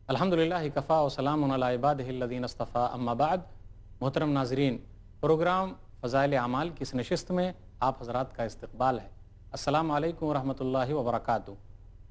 الحمدللہ کفا و سلام علی عبادہ الذین اصطفیٰ اما بعد۔ محترم ناظرین، پروگرام فضائل اعمال کی اس نشست میں آپ حضرات کا استقبال ہے۔ السلام علیکم ورحمۃ اللہ وبرکاتہ۔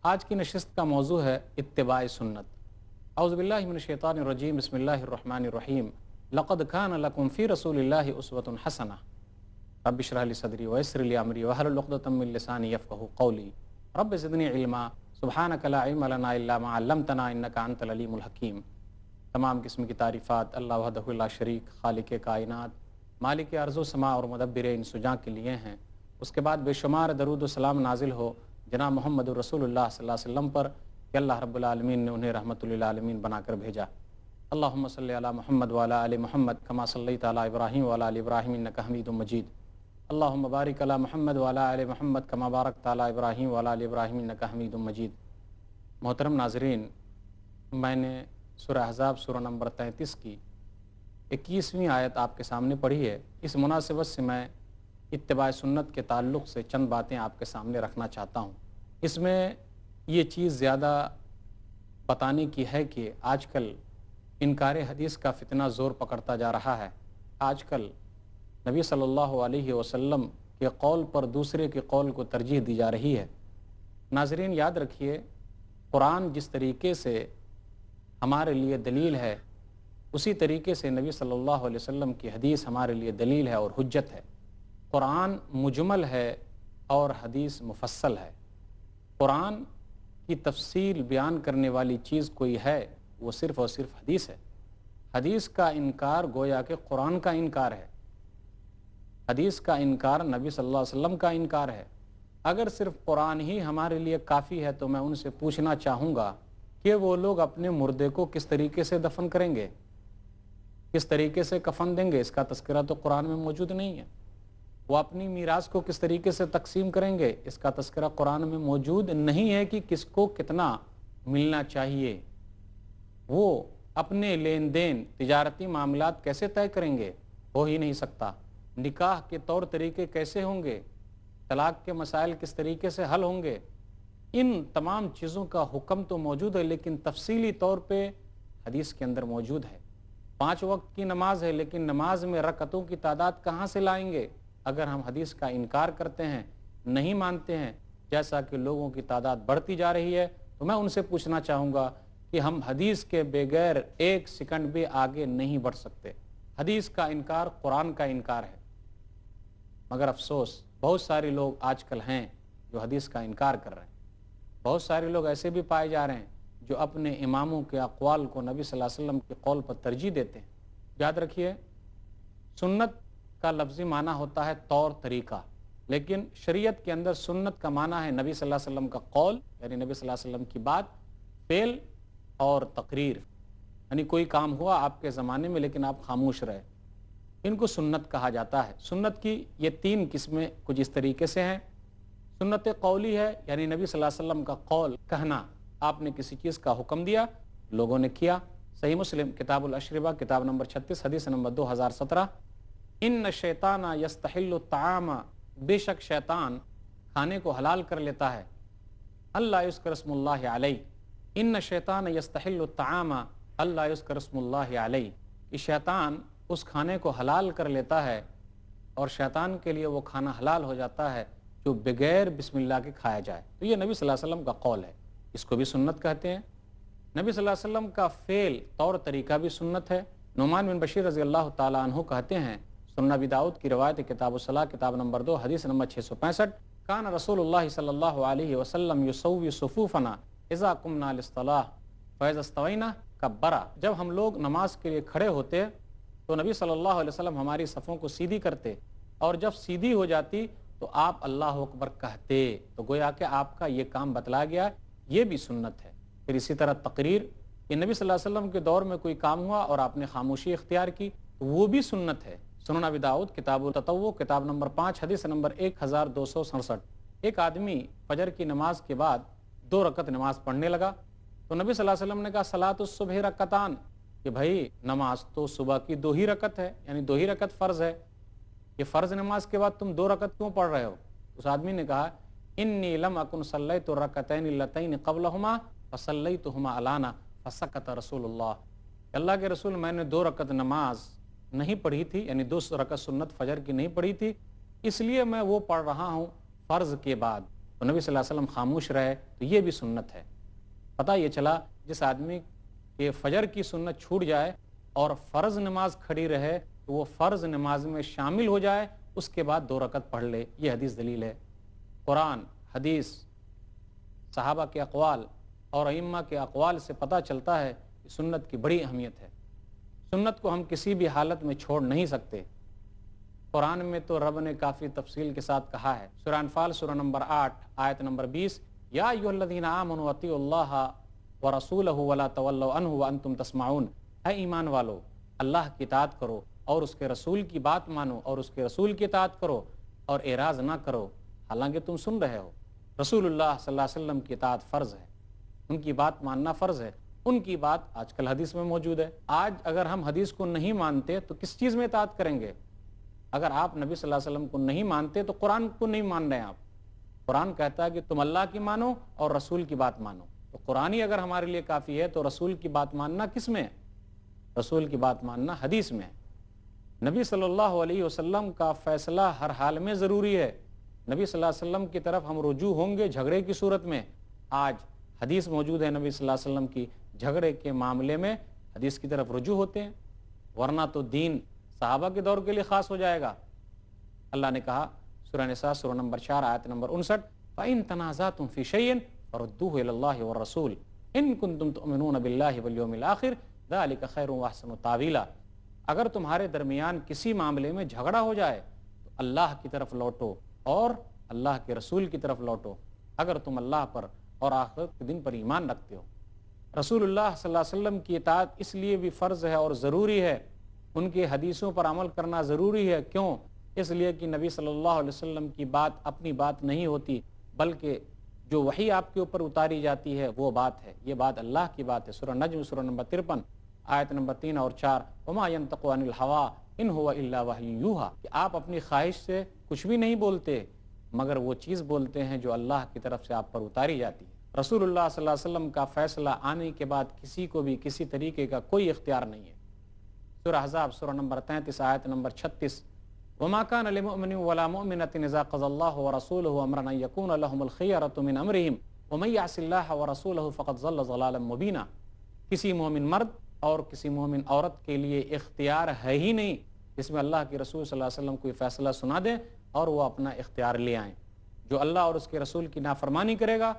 آج کی نشست کا موضوع ہے اتباع سنت۔ اعوذ باللہ من الشیطان الرجیم، بسم اللہ الرحمن الرحیم۔ لقد کان لکم فی رسول اللہ اسوۃ حسنہ، رب اشرح لی صدری ویسر لی امری واحلل عقدۃ من لسانی یفقہوا قولی، رب زدنی علما سبحانک لا علم لنا الا ما علمتنا انک انت العلیم الحکیم۔ تمام قسم کی تعریفات اللہ وحدہ لا شریک، خالق کائنات، مالک ارض و سماء اور مدبر ان سجاں کے لیے ہیں۔ اس کے بعد بے شمار درود و سلام نازل ہو جناب محمد رسول اللہ صلی اللہ علیہ وسلم پر کہ اللہ رب العالمین نے انہیں رحمت للعالمین بنا کر بھیجا۔ اللہم صلی علی محمد وعلی آل محمد کما صلیت علی ابراہیم وعلی آل ابراہیم انک حمید مجید۔ اللہم بارک علی محمد وعلی آل محمد کما بارکت علی ابراہیم وعلی آل ابراہیم انک حمید مجید۔ محترم ناظرین، میں نے سورہ احزاب سورہ نمبر 33 کی 21ویں آیت آپ کے سامنے پڑھی ہے۔ اس مناسبت سے میں اتباع سنت کے تعلق سے چند باتیں آپ کے سامنے رکھنا چاہتا ہوں۔ اس میں یہ چیز زیادہ بتانے کی ہے کہ آج کل انکار حدیث کا فتنہ زور پکڑتا جا رہا ہے۔ آج کل نبی صلی اللہ علیہ وسلم کے قول پر دوسرے کے قول کو ترجیح دی جا رہی ہے۔ ناظرین یاد رکھیے، قرآن جس طریقے سے ہمارے لیے دلیل ہے، اسی طریقے سے نبی صلی اللہ علیہ وسلم کی حدیث ہمارے لیے دلیل ہے اور حجت ہے۔ قرآن مجمل ہے اور حدیث مفصل ہے۔ قرآن کی تفصیل بیان کرنے والی چیز کوئی ہے، وہ صرف اور صرف حدیث ہے۔ حدیث کا انکار گویا کہ قرآن کا انکار ہے، حدیث کا انکار نبی صلی اللہ علیہ وسلم کا انکار ہے۔ اگر صرف قرآن ہی ہمارے لیے کافی ہے تو میں ان سے پوچھنا چاہوں گا کہ وہ لوگ اپنے مردے کو کس طریقے سے دفن کریں گے، کس طریقے سے کفن دیں گے، اس کا تذکرہ تو قرآن میں موجود نہیں ہے۔ وہ اپنی میراث کو کس طریقے سے تقسیم کریں گے، اس کا تذکرہ قرآن میں موجود نہیں ہے کہ کس کو کتنا ملنا چاہیے۔ وہ اپنے لین دین تجارتی معاملات کیسے طے کریں گے، ہو ہی نہیں سکتا۔ نکاح کے طور طریقے کیسے ہوں گے، طلاق کے مسائل کس طریقے سے حل ہوں گے، ان تمام چیزوں کا حکم تو موجود ہے، لیکن تفصیلی طور پہ حدیث کے اندر موجود ہے۔ 5 وقت کی نماز ہے، لیکن نماز میں رکعتوں کی تعداد کہاں سے لائیں گے اگر ہم حدیث کا انکار کرتے ہیں، نہیں مانتے ہیں؟ جیسا کہ لوگوں کی تعداد بڑھتی جا رہی ہے، تو میں ان سے پوچھنا چاہوں گا کہ ہم حدیث کے بغیر 1 سیکنڈ بھی آگے نہیں بڑھ سکتے۔ حدیث کا انکار قرآن کا انکار ہے، مگر افسوس بہت سارے لوگ آج کل ہیں جو حدیث کا انکار کر رہے ہیں۔ بہت سارے لوگ ایسے بھی پائے جا رہے ہیں جو اپنے اماموں کے اقوال کو نبی صلی اللہ علیہ وسلم کے قول پر ترجیح دیتے ہیں۔ یاد رکھیے، سنت کا لفظی معنی ہوتا ہے طور طریقہ، لیکن شریعت کے اندر سنت کا معنی ہے نبی صلی اللہ علیہ وسلم کا قول، یعنی نبی صلی اللہ علیہ وسلم کی بات، فعل اور تقریر، یعنی کوئی کام ہوا آپ کے زمانے میں لیکن آپ خاموش رہے، ان کو سنت کہا جاتا ہے۔ سنت کی یہ 3 قسمیں کچھ اس طریقے سے ہیں۔ سنت قولی ہے، یعنی نبی صلی اللہ علیہ وسلم کا قول کہنا، آپ نے کسی چیز کا حکم دیا، لوگوں نے کیا۔ صحیح مسلم کتاب الاشربہ کتاب نمبر 36 حدیث نمبر 2017، ان الشیطان یستحل الطعام، بے شک شیطان کھانے کو حلال کر لیتا ہے، اللہ یذکر اسم اللہ علیہ، ان الشیطان یستحل الطعام اللہ یذکر اسم اللہ علیہ، کہ شیطان اس کھانے کو حلال کر لیتا ہے اور شیطان کے لیے وہ کھانا حلال ہو جاتا ہے جو بغیر بسم اللہ کے کھایا جائے۔ تو یہ نبی صلی اللہ علیہ وسلم کا قول ہے، اس کو بھی سنت کہتے ہیں۔ نبی صلی اللہ علیہ وسلم کا فعل طور طریقہ بھی سنت ہے۔ نعمان بن بشیر رضی اللہ تعالیٰ عنہ کہتے ہیں، سنن ابی داؤد کی روایت کتاب الصلاۃ کتاب نمبر 2 حدیث نمبر 665، کان رسول اللہ صلی اللہ علیہ وسلم یسوی صفوفنا اذا قمنا للصلاۃ فاذا استوینا کبر، جب ہم لوگ نماز کے لیے کھڑے ہوتے تو نبی صلی اللہ علیہ وسلم ہماری صفوں کو سیدھی کرتے، اور جب سیدھی ہو جاتی تو آپ اللہ اکبر کہتے، تو گویا کہ آپ کا یہ کام بتلایا گیا، یہ بھی سنت ہے۔ پھر اسی طرح تقریر، کہ نبی صلی اللہ علیہ وسلم کے دور میں کوئی کام ہوا اور آپ نے خاموشی اختیار کی، تو وہ بھی سنت ہے۔ سنن ابی داؤد کتاب التطوع کتاب نمبر 5 حدیث نمبر 1267، ایک آدمی فجر کی نماز کے بعد 2 رکعت نماز پڑھنے لگا، تو نبی صلی اللہ علیہ وسلم نے کہا صلاۃ الصبح رکعتان، کہ بھائی نماز تو صبح کی 2 ہی رکعت ہے، یعنی 2 ہی رکعت فرض ہے، یہ فرض نماز کے بعد تم 2 رکعت کیوں پڑھ رہے ہو؟ اس آدمی نے کہا انی لم اکن صلیت الرکعتین اللتین قبلہما فصلیتہما علانا فسکت رسول اللہ، اللہ کے رسول میں نے 2 رکعت نماز نہیں پڑھی تھی، یعنی 2 رکعت سنت فجر کی نہیں پڑھی تھی، اس لیے میں وہ پڑھ رہا ہوں فرض کے بعد۔ تو نبی صلی اللہ علیہ وسلم خاموش رہے، تو یہ بھی سنت ہے۔ پتہ یہ چلا جس آدمی کے فجر کی سنت چھوٹ جائے اور فرض نماز کھڑی رہے تو وہ فرض نماز میں شامل ہو جائے، اس کے بعد 2 رکعت پڑھ لے۔ یہ حدیث دلیل ہے۔ قرآن، حدیث، صحابہ کے اقوال اور ائمہ کے اقوال سے پتہ چلتا ہے کہ سنت کی بڑی اہمیت ہے۔ سنت کو ہم کسی بھی حالت میں چھوڑ نہیں سکتے۔ قرآن میں تو رب نے کافی تفصیل کے ساتھ کہا ہے۔ سورہ انفال سورہ نمبر 8 آیت نمبر 20، یا ایھا الذین آمنوا اطیعوا اللہ ورسولہ ولا تولوا عنہ وانتم تسمعون، اے ایمان والو اللہ کی اطاعت کرو اور اس کے رسول کی بات مانو، اور اس کے رسول کی اطاعت کرو اور اعراض نہ کرو حالانکہ تم سن رہے ہو۔ رسول اللہ صلی اللہ علیہ وسلم کی اطاعت فرض ہے، ان کی بات ماننا فرض ہے۔ ان کی بات آج کل حدیث میں موجود ہے۔ آج اگر ہم حدیث کو نہیں مانتے تو کس چیز میں اطاعت کریں گے؟ اگر آپ نبی صلی اللہ علیہ وسلم کو نہیں مانتے تو قرآن کو نہیں مان رہے ہیں آپ۔ قرآن کہتا ہے کہ تم اللہ کی مانو اور رسول کی بات مانو، تو قرآن ہی اگر ہمارے لیے کافی ہے تو رسول کی بات ماننا کس میں ہے؟ رسول کی بات ماننا حدیث میں ہے۔ نبی صلی اللہ علیہ وسلم کا فیصلہ ہر حال میں ضروری ہے۔ نبی صلی اللہ علیہ وسلم کی طرف ہم رجوع ہوں گے جھگڑے کی صورت میں۔ آج حدیث موجود ہے نبی صلی اللہ علیہ وسلم کی، جھگڑے کے معاملے میں حدیث کی طرف رجوع ہوتے ہیں، ورنہ تو دین صحابہ کے دور کے لیے خاص ہو جائے گا۔ اللہ نے کہا سورہ نساء سورہ نمبر 4 آیت نمبر 59، فَإِن تَنَازَعْتُمْ فِي شَيْءٍ فَرُدُّوهُ إِلَى اللَّهِ وَالرَّسُولِ إِن كُنتُمْ تُؤْمِنُونَ بِاللَّهِ وَالْيَوْمِ الْآخِرِ ذَلِكَ خَيْرٌ وَأَحْسَنُ تَأْوِيلًا۔ اگر تمہارے درمیان کسی معاملے میں جھگڑا ہو جائے تو اللہ کی طرف لوٹو اور اللہ کے رسول کی طرف لوٹو، اگر تم اللہ پر اور آخرت کے دن پر ایمان رکھتے ہو۔ رسول اللہ صلی اللہ علیہ وسلم کی اطاعت اس لیے بھی فرض ہے اور ضروری ہے، ان کی حدیثوں پر عمل کرنا ضروری ہے۔ کیوں؟ اس لیے کہ نبی صلی اللہ علیہ وسلم کی بات اپنی بات نہیں ہوتی، بلکہ جو وحی آپ کے اوپر اتاری جاتی ہے وہ بات ہے، یہ بات اللہ کی بات ہے۔ سورہ نجم سورہ نمبر 53 آیت نمبر 3 اور 4، وما ينطق عن الهوى ان هو الا وحی یوحی، کہ آپ اپنی خواہش سے کچھ بھی نہیں بولتے مگر وہ چیز بولتے ہیں جو اللہ کی طرف سے آپ پر اتاری جاتی ہے۔ رسول اللہ صلی اللہ علیہ وسلم کا فیصلہ آنے کے بعد کسی کو بھی کسی طریقے کا کوئی اختیار نہیں ہے۔ سورہ احزاب سورہ نمبر 33 آیت نمبر 36، وما كان لمؤمن ولا مؤمنة اذا قضى الله ورسوله امرا ان يكون لهم الخيرة من امرهم ومن يعص الله ورسوله فقد ضل ضلالا مبينا۔ کسی مومن مرد اور کسی مومن عورت کے لیے اختیار ہے ہی نہیں جس میں اللہ کے رسول صلی اللہ علیہ وسلم کوئی فیصلہ سنا دیں اور وہ اپنا اختیار لے آئیں۔ جو اللہ اور اس کے رسول کی نافرمانی کرے گا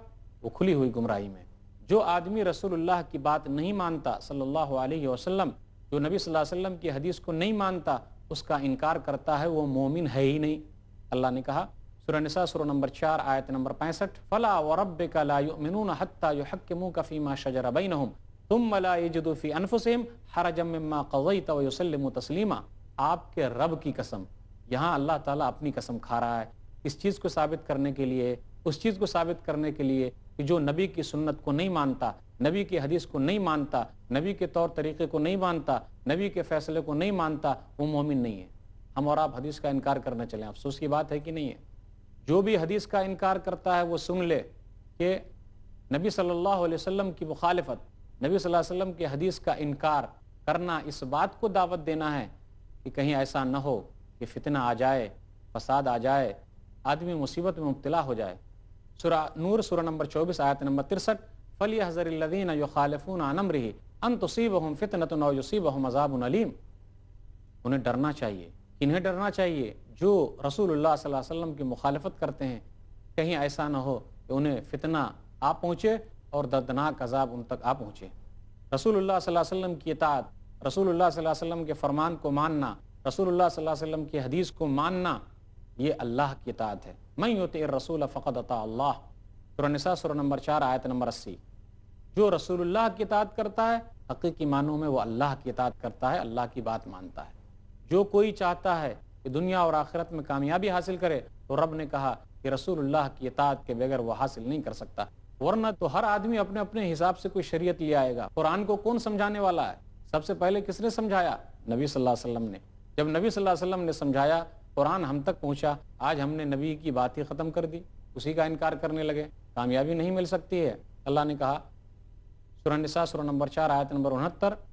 وہ کھلی ہوئی گمراہی میں۔ جو آدمی رسول اللہ کی بات نہیں مانتا صلی اللہ علیہ وسلم، جو نبی صلی اللہ علیہ وسلم کی حدیث کو نہیں مانتا، اس کا انکار کرتا ہے، وہ مومن ہے ہی نہیں۔ اللہ نے کہا سورہ نساء سورہ نمبر 4 آیت نمبر 65، فَلَا وَرَبِّكَ لَا يُؤْمِنُونَ حَتَّى يُحَكِّمُوكَ فِي مَا شَجَرَ بَيْنَهُمْ ثُمَّ لَا يَجِدُوا فِي أَنفُسِهِمْ حَرَجًا مِّمَّا قَضَيْتَ وَيُسَلِّمُوا تَسْلِيمًا۔ آپ کے رب کی قسم، یہاں اللہ تعالیٰ اپنی قسم کھا رہا ہے اس چیز کو ثابت کرنے کے لیے، اس چیز کو ثابت کرنے کے لیے کہ جو نبی کی سنت کو نہیں مانتا، نبی کی حدیث کو نہیں مانتا، نبی کے طور طریقے کو نہیں مانتا، نبی کے فیصلے کو نہیں مانتا، وہ مومن نہیں ہے۔ ہم اور آپ حدیث کا انکار کرنا چلیں، افسوس کی بات ہے کہ نہیں ہے۔ جو بھی حدیث کا انکار کرتا ہے وہ سن لے کہ نبی صلی اللہ علیہ وسلم کی مخالفت، نبی صلی اللہ علیہ وسلم کی حدیث کا انکار کرنا اس بات کو دعوت دینا ہے کہ کہیں ایسا نہ ہو کہ فتنہ آ جائے، فساد آ جائے، آدمی مصیبت میں مبتلا ہو جائے۔ سورہ نور سورہ نمبر 24 آیت نمبر 63، فَلْيَحْذَرِ الَّذِينَ يُخَالِفُونَ عَنْ أَمْرِهِ أَن تُصِيبَهُمْ فِتْنَةٌ أَوْ يُصِيبَهُمْ عَذَابٌ أَلِيمٌ۔ انہیں ڈرنا چاہیے، انہیں ڈرنا چاہیے جو رسول اللہ صلی اللہ علیہ وسلم کی مخالفت کرتے ہیں، کہیں ایسا نہ ہو کہ انہیں فتنہ آ پہنچے اور دردناک عذاب ان تک آ پہنچے۔ رسول اللہ صلی اللہ علیہ وسلم کی اطاعت، رسول اللہ صلی اللہ علیہ وسلم کے فرمان کو ماننا، رسول اللہ صلی اللہ علیہ وسلم کی حدیث کو ماننا، یہ اللہ کی اطاعت ہے۔ من یطع الرسول فقد اطاع اللہ، سورہ نساء سورہ نمبر 4 آیت نمبر 80۔ جو رسول اللہ کی اطاعت کرتا ہے حقیقی معنوں میں وہ اللہ کی اطاعت کرتا ہے، اللہ کی بات مانتا ہے۔ جو کوئی چاہتا ہے کہ دنیا اور آخرت میں کامیابی حاصل کرے تو رب نے کہا کہ رسول اللہ کی اطاعت کے بغیر وہ حاصل نہیں کر سکتا، ورنہ تو ہر آدمی اپنے اپنے حساب سے کوئی شریعت لے آئے گا۔ قرآن کو کون سمجھانے والا ہے؟ سب سے پہلے کس نے سمجھایا؟ نبی صلی اللہ علیہ وسلم نے۔ جب نبی صلی اللہ علیہ وسلم نے سمجھایا، قرآن ہم تک پہنچا، آج ہم نے نبی کی بات ہی ختم کر دی، اسی کا انکار کرنے لگے، کامیابی نہیں مل سکتی ہے۔ اللہ نے کہا سورہ نساء سورہ نمبر 4 آیت نمبر 69